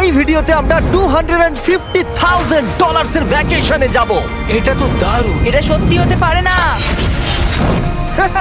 এই ভিডিওতে আমরা $250,000 এর ভ্যাকেশনে যাব। এটা তো দারুণ। এটা সত্যি হতে পারে না।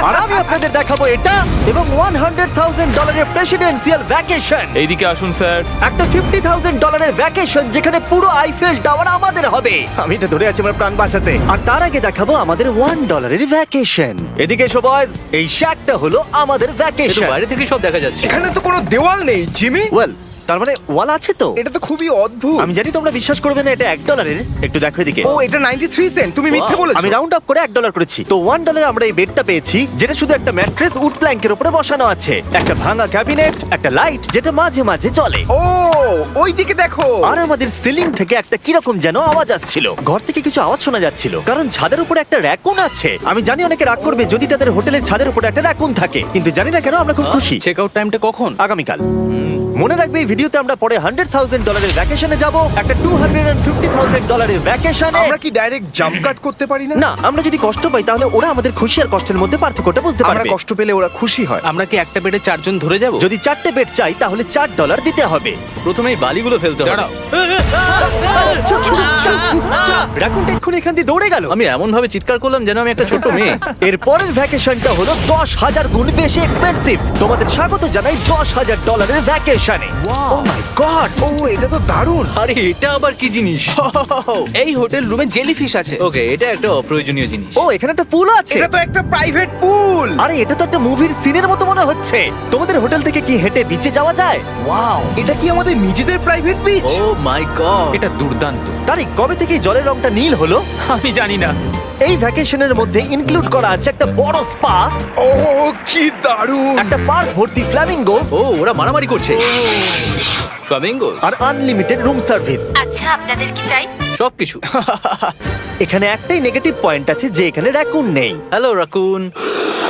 আর আমি আপনাদের দেখাবো এটা এবং $100,000 এর প্রেসিডেন্সিয়াল ভ্যাকেশন। এইদিকে আসুন স্যার। একটা $50,000 এর ভ্যাকেশন যেখানে পুরো আইফেল টাওয়ার আমাদের হবে। আমি এটা ধরে আছি আমার প্রাণ বাঁচাতে। আর তার আগে দেখাবো আমাদের $1 এর ভ্যাকেশন। এদিকে এসো বয়স, এই শ্যাকটা হলো আমাদের ভ্যাকেশন। বাইরে থেকে সব দেখা যাচ্ছে। এখানে তো কোনো দেওয়াল নেই জিমি। ওয়েল, তার মানে ওয়াল আছে তো? এটা তো খুবই অদ্ভুত। আমি জানি তোমরা বিশ্বাস করবে না, এটা $1 একটু দেখো এদিকে। ও এটা 93 সেন্ট, তুমি মিথ্যে বলেছো। আমি রাউন্ড আপ করে $1 করেছি। তো $1 আমরা এই বেডটা পেয়েছি, যেটা শুধু একটা ম্যাট্রেস উড প্ল্যাঙ্কের উপরে বসানো আছে, একটা ভাঙা ক্যাবিনেট, একটা লাইট যেটা মাঝে মাঝে চলে। ও ওইদিকে দেখো। আর আমাদের সিলিং থেকে একটা কিরকম যেন আওয়াজ আসছিল। ঘর থেকে কিছু আওয়াজ শোনা যাচ্ছিল, কারণ ছাদের উপরে একটা র‍্যাকুন আছে। আমি জানি অনেকে রাগ করবে যদি তাদের হোটেলের ছাদের উপরে একটা র‍্যাকুন থাকে, কিন্তু জানি না কেন আমরা খুব খুশি। চেক আউট টাইমটা কখন? আগামীকাল। মনে রাখবে এই ভিডিওতে আমরা পরে $100,000 এর ভ্যাকেশনে যাব, একটা $250,000 এর ভ্যাকেশনে। আমরা কি ডাইরেক্ট জাম্প কাট করতে পারি না? না, আমরা যদি কষ্ট পাই তাহলে ওরা আমাদের খুশি আর কষ্টের মধ্যে পার্থক্যটা বুঝতে আমরা পারবে। কষ্ট পেলে ওরা খুশি হয়। আমরা কি একটা বেডে 4 জন ধরে যাব? যদি 4টে বেড চাই তাহলে $4 দিতে হবে। প্রথমেই বালিগুলো ফেলতে হবে। দাঁড়াও। রাকুনটা এক্ষুনি এখান দিয়ে দৌড়ে গেল। আমি এমন ভাবে চিৎকার করলাম যেন আমি একটা ছোট মেয়ে। এর পরের ভ্যাকেশনটা হলো 10,000 গুণ বেশি এক্সপেন্সিভ। তোমাদের স্বাগত জানাই $10,000 এর ভ্যাকেশনে। ও মাই গড, ও এটা তো দারুণ। আরে এটা আবার কি জিনিস? এই হোটেল রুমে জেলিফিশ আছে। ওকে, এটা একটা অপ্রয়োজনীয় জিনিস। ও এখানে একটা পুল আছে। এটা তো একটা প্রাইভেট পুল। আরে এটা তো একটা মুভির সিনের মতো মনে হচ্ছে। তোমাদের হোটেল থেকে কি হেঁটে বিচে যাওয়া যায়? ওয়াও, এটা কি আমাদের নিজেদের প্রাইভেট বিচ? ও মাই গড, এটা দুর্দান্ত। তারিক, কবে থেকে এই জলের রংটা নীল হলো? আমি জানি না। এই ভ্যাকেশনের মধ্যে ইনক্লুড করা আছে একটা বড় স্পা, ও কি দারুণ। একটা পার্ক ভর্তি ফ্ল্যামিঙ্গোস ও ওরা মারামারি করছে। ফ্লামিঙ্গোস আর আনলিমিটেড রুম সার্ভিস। আচ্ছা, আপনাদের কি চাই? সবকিছু। এখানে একটাই নেগেটিভ পয়েন্ট আছে যে এখানে র‍্যাকুন নেই, হ্যালো রাকুন।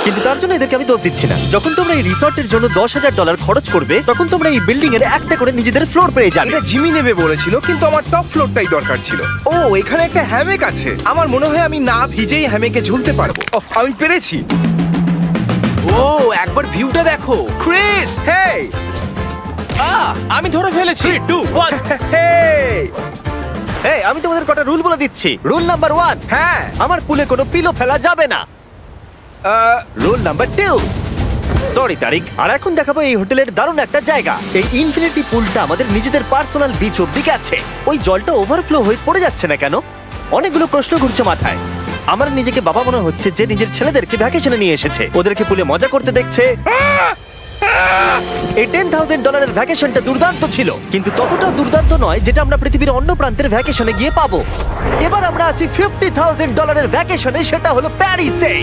কিন্তু তার জন্য এদেরকে আমি দোষ দিচ্ছি না। যখন তোমরা এই রিসর্টের জন্য $10,000 খরচ করবে তখন তোমরা এই বিল্ডিং এর একটা করে নিজেদের ফ্লোর পেয়ে যাবে। এটা জিমি নেবে বলেছিল, কিন্তু আমার টপ ফ্লোরটাই দরকার ছিল। ও এখানে একটা হ্যামেক আছে। আমার মনে হয় আমি না ভিজেই হ্যামেকে ঝুলতে পারবো। ওহ, আমি পেরেছি। ও একবার ভিউটা দেখো ক্রিস। হেই আমি ধরে ফেলেছি। 3 2 1 হেই। এই, আমি তোমাদের কটা রুল বলে দিচ্ছি। রুল নাম্বার 1, হ্যাঁ আমার পুলে কোনো পিলো ফেলা যাবে না। রুল নাম্বার 2, সরি তারিক। আর এখন দেখাবো এই হোটেলের দারুণ একটা জায়গা। এই ইনফিনিটি পুলটা আমাদের নিজেদের পার্সোনাল বিচ অব্দি গেছে। ওই জলটা ওভারফ্লো হয়ে পড়ে যাচ্ছে না কেন? অনেকগুলো প্রশ্ন ঘুরছে মাথায়। আমার নিজেকে বাবা মনে হচ্ছে যে নিজের ছেলেদেরকে ভ্যাকেশনে নিয়ে এসেছে, ওদেরকে পুলে মজা করতে দেখছে। এই $10,000 এর ভ্যাকেশনটা দুর্দান্ত ছিল, কিন্তু ততটা দুর্দান্ত নয় যেটা আমরা পৃথিবীর অন্য প্রান্তের ভ্যাকেশনে গিয়ে পাবো। এবার আমরা আছি $50,000 এর ভ্যাকেশনে, সেটা হলো প্যারিসে।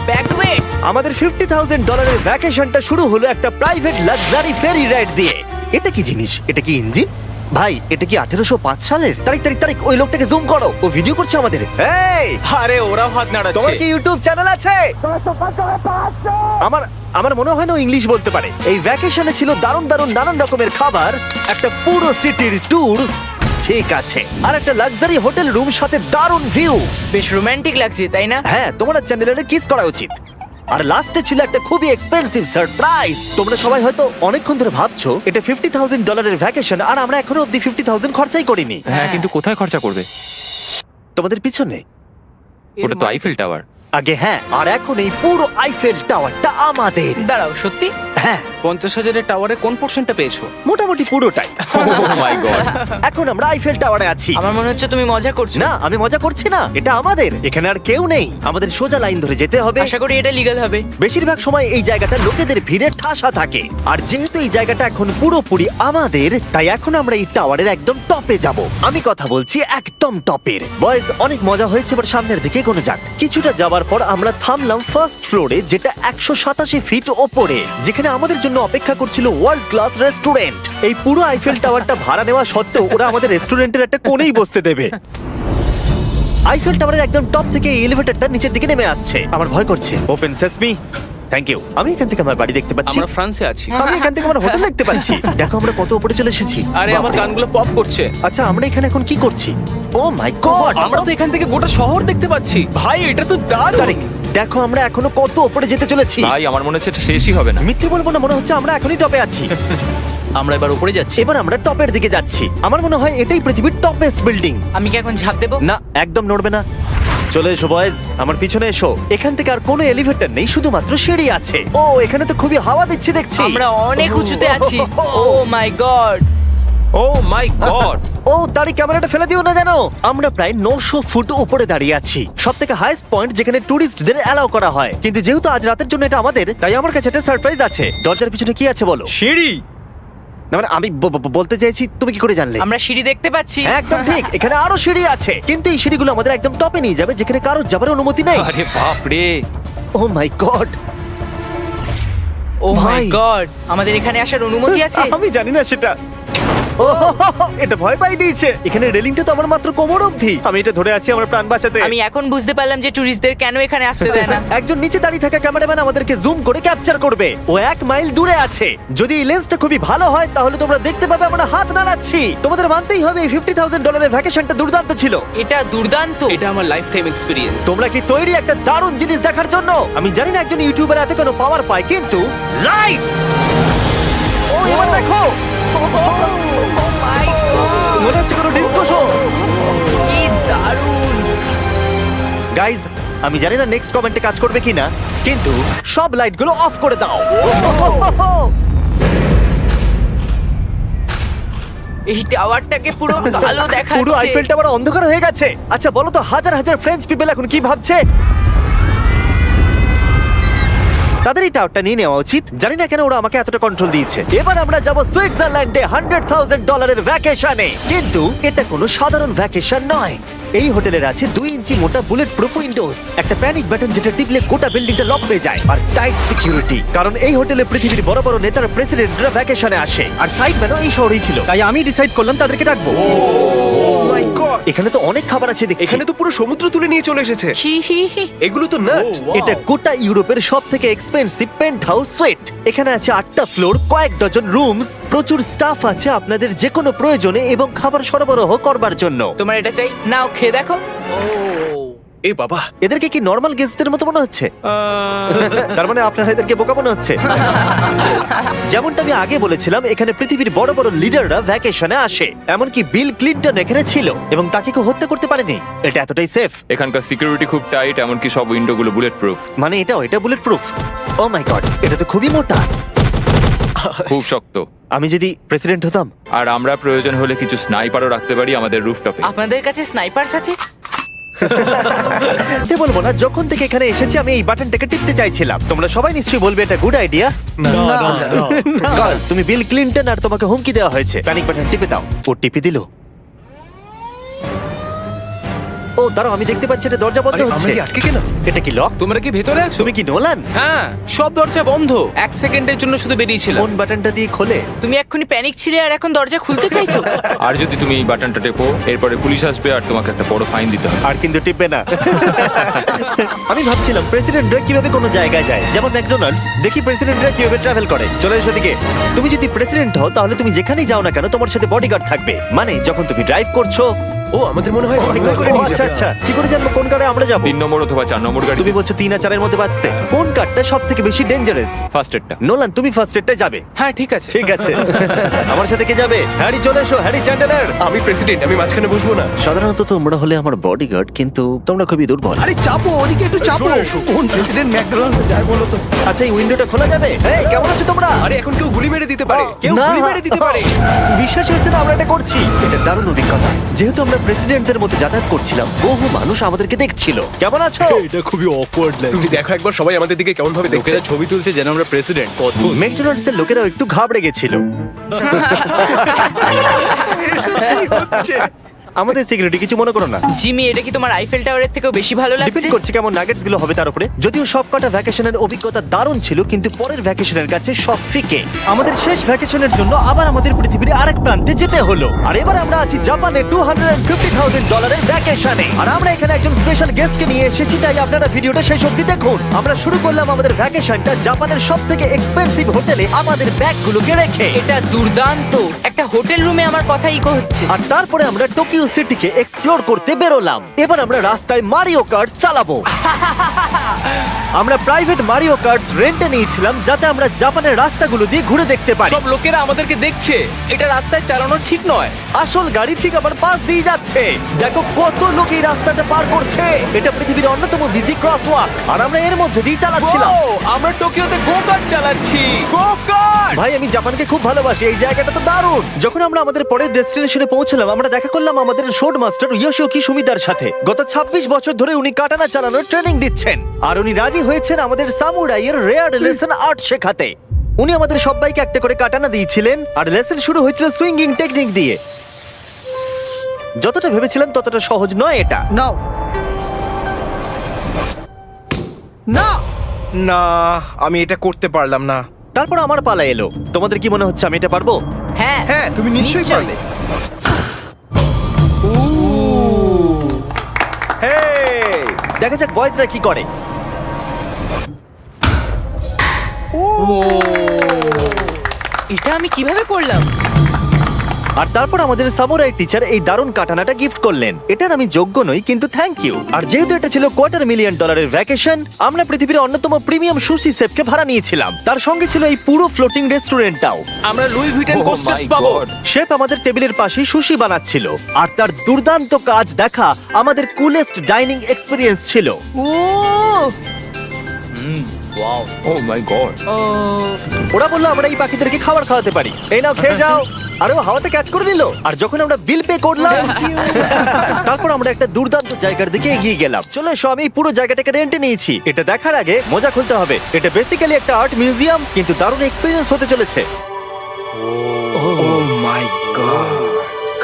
ব্যাকওয়েটস। আমাদের $50,000 এর ভ্যাকেশনটা শুরু হলো একটা প্রাইভেট লাক্সারি ফেরি রাইড দিয়ে। এটা কি জিনিস? এটা কি ইঞ্জিন? ভাই, এটা কি 1805 সালের? তারিক তারিক তারিক, ওই লোকটাকে জুম করো, ও ভিডিও করছে আমাদের। এই, আরে ওরা হাত নাড়াচ্ছে। তোমার কি ইউটিউব চ্যানেল আছে? আমার মনে হয় না ও ইংলিশ বলতে পারে। এই ভ্যাকেশনে ছিল দারুণ দারুণ নানান রকমের খাবার, একটা পুরো সিটির ট্যুর, ঠিক আছে, আর একটা লাক্সারি হোটেল রুম সাথে দারুণ ভিউ। বেশ রোমান্টিক লাগছে, তাই না? হ্যাঁ, তোমার চ্যানেলে কিস করা উচিত। আর লাস্টে ছিল একটা খুবই এক্সপেন্সিভ সারপ্রাইজ। তোমরা সবাই হয়তো অনেকক্ষণ ধরে ভাবছো এটা $50,000 এর ভ্যাকেশন, আর আমরা এখনো অব্দি 50,000 খরচাই করিনি। হ্যাঁ, কিন্তু কোথায় খরচা করবে? তোমাদের পিছনে ওটা তো আইফেল টাওয়ার। আগে, হ্যাঁ, আর এখন এই পুরো আইফেল টাওয়ারটা আমাদের। দাঁড়াও, সত্যি? হ্যাঁ, 50,000 এর টাওয়ারের কোন পোরশনটা পেয়েছো? মোটামুটি পুরোটাই। ও মাই গড। এখন আমরা আইফেল টাওয়ারে আছি। আমার মনে হচ্ছে তুমি মজা করছো। না, আমি মজা করছি না, এটা আমাদের। এখানে আর কেউ নেই, আমাদের সোজা লাইন ধরে যেতে হবে। আশা করি এটা লিগ্যাল হবে। বেশিরভাগ সময় এই জায়গাটা লোকেদের ভিড়ে ঠাসা থাকে, আর যেহেতু এই জায়গাটা এখন পুরোপুরি আমাদের, তাই এখন আমরা এই টাওয়ারের একদম টপে যাব। আমি কথা বলছি একদম টপের। বয়েজ, অনেক মজা হয়েছে, এবার সামনের দিকে কোনো যাক। কিছুটা যাওয়ার পর আমরা থামলাম ফার্স্ট ফ্লোরে, যেটা 187 ফিট ওপরে, যেখানে আমাদের জন্য অপেক্ষা করছিল ওয়ার্ল্ড ক্লাস রেস্টুরেন্ট। এই পুরো আইফেল টাওয়ারটা ভাড়া নেওয়া সত্ত্বেও ওরা আমাদের রেস্টুরেন্টের একটা কোণেই বসতে দেবে। আইফেল টাওয়ারের একদম টপ থেকে এই এলিভেটরটা নিচের দিকে নেমে আসছে। আমার ভয় করছে। Open sesame. Thank you. আমি এখান থেকে আমার বাড়ি দেখতে পাচ্ছি। আমরা ফ্রান্সে আছি। আমি এখান থেকে আমার হোটেল দেখতে পাচ্ছি। দেখো আমরা কত উপরে চলে এসেছি। আরে আমার বাপরে। কানগুলো পপ করছে। আচ্ছা, আমরা এখানে এখন কি করছি? ও মাই গড, আমরা তো এখান থেকে গোটা শহর দেখতে পাচ্ছি। ভাই, এটা তো দারুণ। তারিক, দেখো আমরা এখনো কত উপরে যেতে চলেছি। ভাই, আমার মনে হচ্ছে এটা শেষই হবে না। মিথ্যে বলবো না, মনে হচ্ছে আমরা এখনই টপে আছি। আমরা এবার উপরে যাচ্ছি। এবার আমরা টপের দিকে যাচ্ছি। আমার মনে হয় এটাই পৃথিবীর টপেস্ট বিল্ডিং। আমি কি এখন ঝাঁপ দেবো? না, একদম নড়বে না। চলে এসো বয়েজ, আমার পিছনে এসো। এখান থেকে আর কোনো এলিভেটর নেই, শুধুমাত্র সিঁড়ি আছে। ও, এখানে তো খুবই হাওয়া দিচ্ছে দেখছি। আমরা অনেক উঁচুতে আছি। ও মাই গড! ও মাই গড! ও, তারই ক্যামেরাটা ফেলে দিও না জানো। আমরা প্রায় 900 ফুট উপরে দাঁড়িয়ে আছি, সব থেকে হাইস্ট পয়েন্ট যেখানে টুরিস্টদের অ্যালাউ করা হয়। কিন্তু যেহেতু আজ রাতের জন্য এটা আমাদের, তাই আমার কাছে একটা সারপ্রাইজ আছে। দরজার পিছনে কি আছে বলো? সিঁড়ি। না মানে আমি বলতে চাইছি, তুমি কি করে জানলে? আমরা সিঁড়ি দেখতে পাচ্ছি। হ্যাঁ, একদম ঠিক, এখানে আরো সিঁড়ি আছে। কিন্তু এই সিঁড়িগুলো আমাদের একদম টপে নিয়ে যাবে, যেখানে কারোর যাবার অনুমতি নেই। আরে বাপ রে! ও মাই গড! ও মাই ভাই। গড! আমাদের এখানে আসার অনুমতি আছে? আমি জানি না সেটা। ও, এটা ভয় পাই দিয়েছে। এখানে রেলিংটা তো আমার মাত্র কোমর অবধি। আমি এটা ধরে আছি আমার প্রাণ বাঁচাতে। আমি এখন বুঝতে পারলাম যে ট্যুরিস্টদের কেন এখানে আসতে দেয় না। একজন নিচে দাঁড়িয়ে থাকা ক্যামেরাম্যান আমাদেরকে জুম করে ক্যাপচার করবে। ও 1 মাইল দূরে আছে। যদি এই লেন্সটা খুবই ভালো হয় তাহলে তোমরা দেখতে পাবে আমরা হাত নাড়াচ্ছি। তোমাদের মানতেই হবে এই $50,000 ভ্যাকেশনটা দুর্দান্ত ছিল। এটা দুর্দান্ত। এটা আমার লাইফ টাইম এক্সপিরিয়েন্স। তোমরা কি তৈরি একটা দারুণ জিনিস দেখার জন্য? আমি জানি না একজন ইউটিউবার এত কোনো পাওয়ার পায়, কিন্তু লাইটস! ও, এবার দেখো, মনে হচ্ছে কোনো ডিস্কো শো। কি দারুণ! গাইজ, আমি জানি না নেক্সট কমেন্টে কাজ করবে কিনা, কিন্তু সব লাইটগুলো অফ করে দাও। এই টাওয়ারটাকে পুরো কালো দেখাচ্ছে। পুরো আইফেল টাওয়ার অন্ধকার হয়ে গেছে। আচ্ছা বলো তো, হাজার হাজার ফ্রেঞ্চ পিপল এখন কি ভাবছে? তাদের এই টাওয়ারটা নিয়ে নেওয়া উচিত। জানি না কেন ওরা আমাকে এতটা কন্ট্রোল দিয়েছে। এবার আমরা যাব সুইজারল্যান্ডে $100,000 ভ্যাকেশনে। কিন্তু এটা কোনো সাধারণ ভ্যাকেশন নয়। এই হোটেলের আছে 2 ইঞ্চি মোটা বুলেট প্রুফ উইন্ডোজ, একটা প্যানিক বাটন যেটা টিপলে গোটা বিল্ডিংটা লক হয়ে যায়, আর টাইট সিকিউরিটি। কারণ এই হোটেলে পৃথিবীর বড় বড় নেতারা, প্রেসিডেন্টরা ভ্যাকেশনে আসে। আর সাইডম্যানও এই শহরেই ছিল, তাই আমি ডিসাইড করলাম তাদেরকে ডাকবো। মাই গড, এখানে তো অনেক খাবার আছে দেখছি। এখানে তো পুরো সমুদ্র তুলে নিয়ে চলে এসেছে। হি হি হি। এগুলো তো নাট। এটা গোটা ইউরোপের সব থেকে এক্সপেন্সিভ পেন্ট হাউস সুইট। এখানে আছে 8টা ফ্লোর, কয়েক ডজন রুমস, প্রচুর স্টাফ আছে আপনাদের যে কোনো প্রয়োজনে এবং খাবার সরবরাহ করবার জন্য। তোমার এটা চাই? নাও খেয়ে দেখো। এ বাবা, এদেরকে কি নর্মাল গেস্টদের মতো মনে হচ্ছে? তার মানে আপনারা এদেরকে বোকা মনে হচ্ছে। যেমনটা আমি আগে বলেছিলাম, এখানে পৃথিবীর বড় বড় লিডাররা ভ্যাকেশনে আসে। এমনকি বিল ক্লিনটন এখানে ছিল এবং তাকে কেউ হত্যা করতে পারেনি। এটা এতটাই সেফ। এখানকার সিকিউরিটি খুব টাইট, এমনকি সব উইন্ডোগুলো বুলেট প্রুফ। মানে এটা বুলেট প্রুফ। ও মাই গড, এটা তো খুবই মোটা। খুব শক্ত। আমি যদি প্রেসিডেন্ট হতাম। আর আমরা প্রয়োজন হলে কিছু স্নাইপারও রাখতে পারি আমাদের রুফটপে। আপনাদের কাছে স্নাইপারস আছে? তে বলবো না, যখন থেকে এখানে এসেছি আমি এই বাটনটাকে টিপতে চাইছিলাম। তোমরা সবাই নিশ্চয়ই বলবে এটা গুড আইডিয়া। তুমি বিল ক্লিনটন আর তোমাকে হুমকি দেওয়া হয়েছে, প্যানিক বাটন টিপে দাও। ও টিপে দিল। ও দাঁড়াও, আমি দেখতে পাচ্ছি এটা দরজা বন্ধ আরে, হচ্ছে। আমরা কি আটকে গেলাম? এটা কি লক? তোমরা কি ভেতরে আছো? তুমি কি নোলান? হ্যাঁ, সব দরজা বন্ধ। 1 সেকেন্ডের জন্য শুধু বেরিয়েছিলাম। কোন বাটনটা দিয়ে খোলে? তুমি এক্ষুনি প্যানিক ছিলে আর এখন দরজা খুলতে চাইছো? আর যদি তুমি এই বাটনটা টেপো, এরপরে পুলিশ আসবে আর তোমাকে একটা বড় ফাইন দিতে হবে। আর কিন্তু টিপবে না। আমি ভাবছিলাম প্রেসিডেন্টরা কিভাবে কোনো জায়গায় যায়, যেমন ম্যাকডোনাল্ডস। দেখি প্রেসিডেন্টরা কিভাবে ট্রাভেল করে। চলে এসো দিকে। তুমি যদি প্রেসিডেন্ট হও তাহলে তুমি যেখানেই যাও না কেন তোমার সাথে বডিগার্ড থাকবে। মানে যখন তুমি ড্রাইভ করছো। ও, আমাদের মনে হয় অনেক করে ও, নিয়ে আচ্ছা যাবে। আচ্ছা, কি করে জানবো কোন কারে আমরা যাবো? 3 নম্বর অথবা 4 নম্বর গাড়ি। তুমি বলছো 3 আর 4 এর মধ্যে বাঁচতে। কোন কারটা সব থেকে বেশি ডেঞ্জারাস? ফার্স্ট এডটা। নোলান, তুমি ফার্স্ট এডটা যাবে। হ্যাঁ, ঠিক আছে। ঠিক আছে। আমার সাথে কে যাবে? হ্যারি, চলে এসো। Harry Chandler. আমি প্রেসিডেন্ট, আমি মাঝখানে বসবো না। সাধারণত তোমরা হলে আমার বডিগার্ড, কিন্তু তোমরা খুবই দুর্বল। আরে চাপো, ওদিকে একটু চাপো। কোন প্রেসিডেন্ট ম্যাকডোনাল্ডসে যায় বলো তো? আচ্ছা, এই উইন্ডোটা খোলা যাবে? এই, কেমন আছো তোমরা? আরে, এখন কেউ গুলি মেরে দিতে পারে। কেউ না। গুলি মেরে দিতে পারে। বিশ্বাস হচ্ছে না আমরা এটা করছি। এটা দারুণ অভিজ্ঞতা। যেহেতু আমরা প্রেসিডেন্টদের মধ্যে যাতায়াত করছিলাম, বহু মানুষ আমাদেরকে দেখছিল। কেমন আছো? এটা খুবই অকওয়ার্ড তুমি দেখো একবার সবাই আমাদের দিকে কেমন ভাবে দেখছে। লোকেরা ছবি তুলছে যেন আমরা প্রেসিডেন্ট। অদ্ভুত। ম্যাকডোনাল্ডস এর লোকেরাও একটু ঘাবড়ে গেছিল। আমাদের সিকিউরিটি কিছু মনে করো না। জিমি, এটা কি তোমার আইফেল টাওয়ারের থেকেও বেশি ভালো ডিপেন্ড লাগছে? করছে কেমন নাগেটস গুলো হবে তার উপরে। যদিও সবকটা ভ্যাকেশনের অভিজ্ঞতা দারুণ ছিল, কিন্তু পরের ভ্যাকেশনের কাছে সব ফিকে। আমাদের শেষ ভ্যাকেশনের জন্য আবার আমাদের পৃথিবীর আরেক প্রান্তে যেতে হলো। আর এবার আমরা আছি জাপানে $250,000 ভ্যাকেশনে। আর আমরা এখানে একজন স্পেশাল গেস্টকে নিয়ে এসেছি, তাই আপনারা ভিডিওটা শেষ অবধি দেখুন। আমরা শুরু করলাম আমাদের ভ্যাকেশনটা জাপানের সব থেকে এক্সপেন্সিভ হোটেলে আমাদের ব্যাগগুলোকে রেখে। এটা দুর্দান্ত। একটা হোটেল রুমে আমার কথা ইকো হচ্ছে। আর তারপরে আমরা টোকিও সিটিকে এক্সপ্লোর করতে বেরোলাম। এবার আমরা রাস্তায় মারিও কার্টস চালাবো। আমরা প্রাইভেট মারিও কার্টস রেন্টে নিয়েছিলাম যাতে আমরা জাপানের রাস্তাগুলো দিয়ে ঘুরে দেখতে পারি। সব লোকেরা আমাদেরকে দেখছে, এটা রাস্তায় চালানো ঠিক নয়। আসল গাড়ি ঠিক আমার পাশ দিয়ে যাচ্ছে। দেখো কত লোক এই রাস্তাটা পার করছে। এটা পৃথিবীর অন্যতম বিজি ক্রসওয়াক আর আমরা এর মধ্যে দিয়ে চালাচ্ছিলাম। ও, আমরা টোকিওতে গো কার্ট চালাচ্ছি। গো কার্ট! ভাই আমি জাপানকে খুব ভালোবাসি, এই জায়গাটা তো দারুণ। যখন আমরা আমাদের পরের ডেস্টিনেশনে পৌঁছলাম আমরা দেখা করলাম আমাদের শোড মাস্টার ইয়োশিওকি সুমিদার সাথে। গত 26 বছর ধরে উনি কাটানা চালানোর ট্রেনিং দিচ্ছেন আর উনি রাজি হয়েছেন আমাদের সামুরাইয়ের রেয়ার লেসন আর্ট শেখাতে। উনি আমাদের সবাইকে একটা করে কাটানা দিয়েছিলেন আর লেসন শুরু হয়েছিল সুইঙ্গিং টেকনিক দিয়ে। যতটা ভেবেছিলাম ততটা সহজ নয় এটা। নাও না না, আমি এটা করতে পারলাম না। তারপর আমার পালা এলো। তোমাদের কি মনে হচ্ছে আমি এটা পারবো? হ্যাঁ হ্যাঁ, তুমি নিশ্চয়ই পারলে। হেই! দেখা যাক বয়েজরা কি করে। এটা আমি কিভাবে করলাম? আর তারপর আমাদের সামুরাই টিচার এই দারুণ কাটানাটা গিফট করলেন। এটার আমি যোগ্য নই কিন্তু থ্যাংক ইউ। আর যেহেতু এটা ছিল $250,000 ভ্যাকেশন, আমরা পৃথিবীর অন্যতম প্রিমিয়াম সুশি শেফকে ভাড়া নিয়েছিলাম। তার সঙ্গে ছিল এই পুরো ফ্লোটিং রেস্টুরেন্টটাও। আমরা লুই ভিটেন Oh কোস্টার্স my পাবো। God! শেফ আমাদের টেবিলের পাশেই সুশি বানাচ্ছিল আর তার দুর্দান্ত কাজ দেখা আমাদের কুলেস্ট ডাইনিং এক্সপিরিয়েন্স ছিল। ও ওয়াও। ও মাই গড! ও ওরা বললো আমরা এই পাখিদেরকে খাবার খাওয়াতে পারি, এই নাও খেয়ে যাও। আরে ও হাওয়াতে ক্যাচ করে নিল। আর যখন আমরা বিল পে করলাম তারপর আমরা একটা দুর্দান্ত জায়গার দিকে এগিয়ে গেলাম। চলে এসো, আমি এই পুরো জায়গাটাকে রেন্টে নিয়েছি। এটা দেখার আগে মজা খুলতে হবে। এটা বেসিক্যালি একটা আর্ট মিউজিয়াম কিন্তু দারুণ এক্সপিরিয়েন্স হতে চলেছে। ও মাই গড!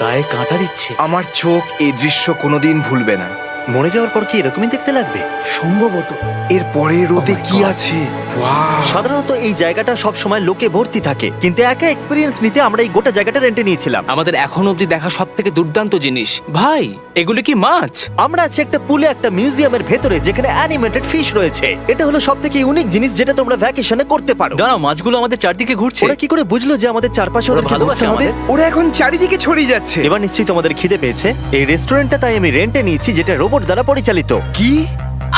গায়ে কাঁটা দিচ্ছে। আমার চোখ এই দৃশ্য কোনোদিন ভুলবে না। মরে যাওয়ার পর কি এরকমই দেখতে লাগবে? সম্ভবত। এর পরে রোদে কি আছে? ওয়াও! সাধারণত এই জায়গাটা সব সময় লোকে ভর্তি থাকে কিন্তু একা এক্সপিরিয়েন্স নিতে আমরা এই গোটা জায়গাটা রেন্টে নিয়েছিলাম। আমাদের এখন অবধি দেখা সব থেকে দুর্দান্ত জিনিস। ভাই, এগুলো কি মাছ? আমরা আছি একটা পুলে একটা মিউজিয়ামের ভেতরে যেখানে অ্যানিমেটেড ফিশ রয়েছে। এটা হলো সবথেকে ইউনিক জিনিস যেটা তোমরা ভ্যাকেশনে করতে পারো। দাঁড়াও, মাছগুলো আমাদের চারদিকে ঘুরছে। ওরা কি করে বুঝলো যে আমাদের চারপাশে ওরা ওদেরকে ভালোবাসে ঘুরতে হবে? আমাদের। ওরা এখন চারিদিকে ছড়িয়ে যাচ্ছে। এবার নিশ্চয়ই তোমাদের খিদে পেয়েছে। এই রেস্টুরেন্টটা তাই আমি রেন্টে নিয়েছি যেটা রোবট দ্বারা পরিচালিত। কি?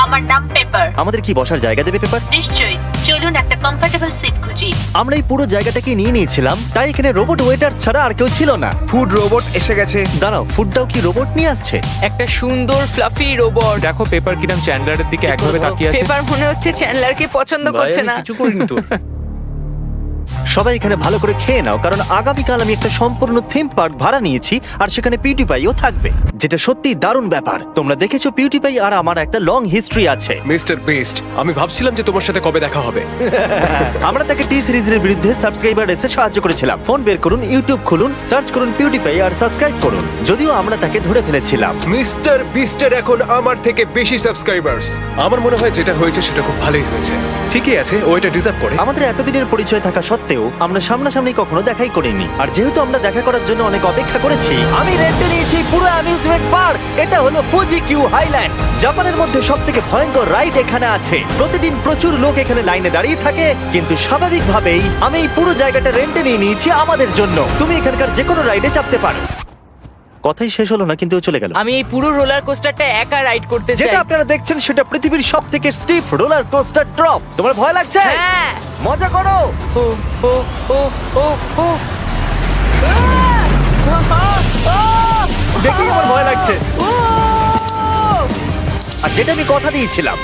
আমার নাম পেপার। আমাদের কি বসার জায়গা দেবে পেপার? নিশ্চয়ই, চলুন একটা কমফোর্টেবল সিট খুঁজি। আমরা এই পুরো জায়গাটাকে নিয়ে নিয়েছিলাম তাই এখানে রোবট ওয়েটার ছাড়া আর কেউ ছিল না। ফুড রোবট এসে গেছে। দাঁড়াও, ফুডটাও কি রোবট নিয়ে আসছে? একটা সুন্দর ফ্লাফি রোবট। দেখো পেপার কিরাম চ্যান্ডলারের দিকে একভাবে তাকিয়ে আছে। পেপার মনে হচ্ছে চ্যান্ডলারকে পছন্দ ভাই, করছে আমি না। কিছু করিনি তো। সবাই এখানে ভালো করে খেয়ে নাও কারণ আগামীকাল আমি একটা সম্পূর্ণ থিম পার্ক ভাড়া নিয়েছি আর সেখানে পিউটিপাইও থাকবে, যেটা সত্যি দারুণ ব্যাপার। তোমরা দেখেছো পিউটিপাই আর আমার একটা লং হিস্ট্রি আছে। মিস্টার বেস্ট, আমি ভাবছিলাম যে তোমার সাথে কবে দেখা হবে। আমরা তাকে টি সিরিজের বিরুদ্ধে সাবস্ক্রাইবার এসে সাহায্য করেছিলাম। ফোন বের করুন, ইউটিউব খুলুন, সার্চ করুন পিউটিপাই আর সাবস্ক্রাইব করুন। যদিও আমরা তাকে ধরে ফেলেছিলাম। মিস্টার বিস্টের এখন আমার থেকে বেশি সাবস্ক্রাইবার্স। আমার মনে হয় যেটা হয়েছে সেটা খুব ভালোই হয়েছে। ঠিকই আছে, ও এটা ডিজার্ভ করে। আমাদের এতদিনের পরিচয় থাকা সত্ত্বেও আমরা সামনাসামনি কখনো দেখাই করিনি। আর যেহেতু আমরা দেখা করার জন্য অনেক অপেক্ষা করেছি, আমি রেন্টে নিয়েছি পুরো অ্যামিউজমেন্ট পার্ক। এটা হলো ফুজি কিউ হাইল্যান্ড। জাপানের মধ্যে সবথেকে ভয়ঙ্কর রাইড এখানে আছে। প্রতিদিন প্রচুর লোক এখানে লাইনে দাঁড়িয়ে থাকে কিন্তু স্বাভাবিকভাবেই আমি এই পুরো জায়গাটা রেন্টে নিয়ে নিয়েছি আমাদের জন্য। তুমি এখানকার যে কোনো রাইডে চাপতে পারো। কথাই শেষ হলো না কিন্তু ও চলে গেল। আমি এই পুরো রোলার কোস্টারটা একা রাইড করতে চাই। যেটা আপনারা দেখছেন সেটা পৃথিবীর সবথেকে স্টিফ রোলার কোস্টার ড্রপ। তোমার ভয় লাগছে? হ্যাঁ। মজা করো। ও ও ও ও ও দেখি আমার ভয় লাগছে। আর যেটা আমি কথা দিয়েছিলাম,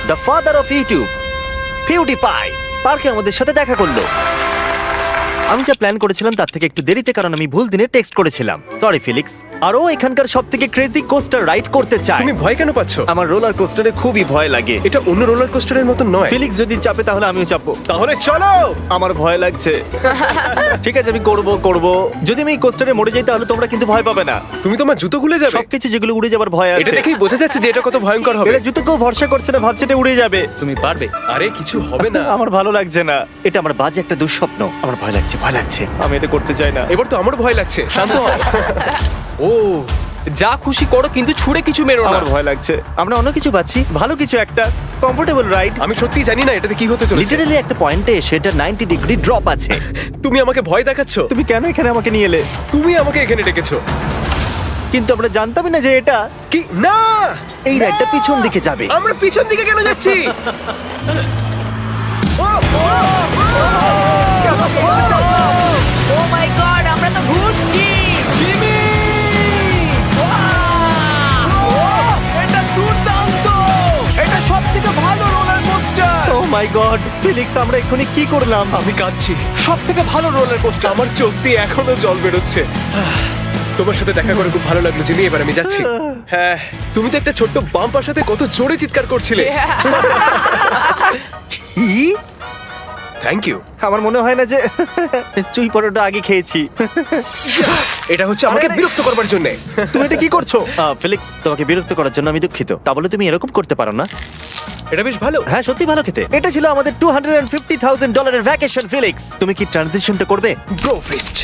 দ্য ফাদার অফ ইউটিউব পিউটিপাই পার্কে আমাদের সাথে দেখা করলো। আমি যা প্ল্যান করেছিলাম তার থেকে একটু দেরিতে, কারণ আমি ভুল দিনে টেক্সট করেছিলাম। সরি ফিলিক্স। আর ও এখানকার সবথেকে ক্রেজি কোস্টার রাইড করতে চায়। তুমি ভয় কেন পাচ্ছ? আমার রোলার কোস্টারে খুবই ভয় লাগে। এটা অন্য রোলার কোস্টারের মতো নয়। ফিলিক্স যদি চাপে তাহলে আমিও চাপবো। তাহলে চলো। আমার ভয় লাগছে। ঠিক আছে, আমি করব। যদি আমি এই কোস্টারে মরে যাই তাহলে তোমরা কিন্তু ভয় পাবে না। তুমি তোমার জুতো খুলে যাবে। সবকিছু যেগুলো উড়ে যাবার ভয় এটা আছে। দেখেই বোঝা যাচ্ছে যে এটা কত ভয়ঙ্কর হবে। এরা জুতোকেও ভরসা করছে না, ভাবছে এটা উড়ে যাবে। তুমি পারবে। আরে কিছু হবে না। আমার ভালো লাগছে না। এটা আমার বাজে একটা দুঃস্বপ্ন। আমার ভয় লাগছে। আমি এটা করতে চাই না। এবার তো আমার ভয় লাগছে। শান্ত হও। ও, যা খুশি করো কিন্তু ছুঁড়ে কিছু মেরো না। আমার ভয় লাগছে। আমরা অন্য কিছু পাচ্ছি, ভালো কিছু একটা কমফোর্টেবল রাইড। আমি সত্যি জানি না এটাতে কি হতে চলেছে। লিটারালি একটা পয়েন্টে এসে এটা 90 ডিগ্রি ড্রপ আছে। তুমি আমাকে ভয় দেখাচ্ছ। তুমি কেন এখানে আমাকে নিয়ে এলে? তুমি আমাকে এখানে ডেকেছো। কিন্তু আমরা জানতামই না যে এটা কি না এই রাইডটা পিছন দিকে যাবে। আমরা পিছন দিকে কেন যাচ্ছি ও মাই গড, আমরা তো ঘুরছি। এটা দুর্দান্ত! এটা সবথেকে ভালো রোলার কোস্টার! ও মাই গড, ফিলিক্স আমরা এক্ষুনি কি করলাম? আমি কাঁদছি সবথেকে ভালো রোলার কোস্টার! আমার চোখ দিয়ে এখনো জল বেরোচ্ছে তোমার সাথে দেখা করে খুব ভালো লাগলো জিমি এবার আমি যাচ্ছি হ্যাঁ তুমি তো একটা ছোট্ট বাম্পার সাথে কত জোরে চিৎকার করছিলে কি? থ্যাংক ইউ আমার মনে হয় না যে চুই পরোটা আগে খেয়েছি। এটা হচ্ছে আমাকে আরে, বিরক্ত করবার জন্য তুমি এটা কি করছো? ফিলিক্স, তোমাকে বিরক্ত করার জন্য আমি দুঃখিত। তা বলে তুমি এরকম করতে পারো না। এটা বেশ ভালো হ্যাঁ, সত্যি ভালো খেতে। এটা ছিল আমাদের $250,000 ভ্যাকেশন। ফিলিক্স, তুমি কি ট্রানজিশনটা করবে? Bro feast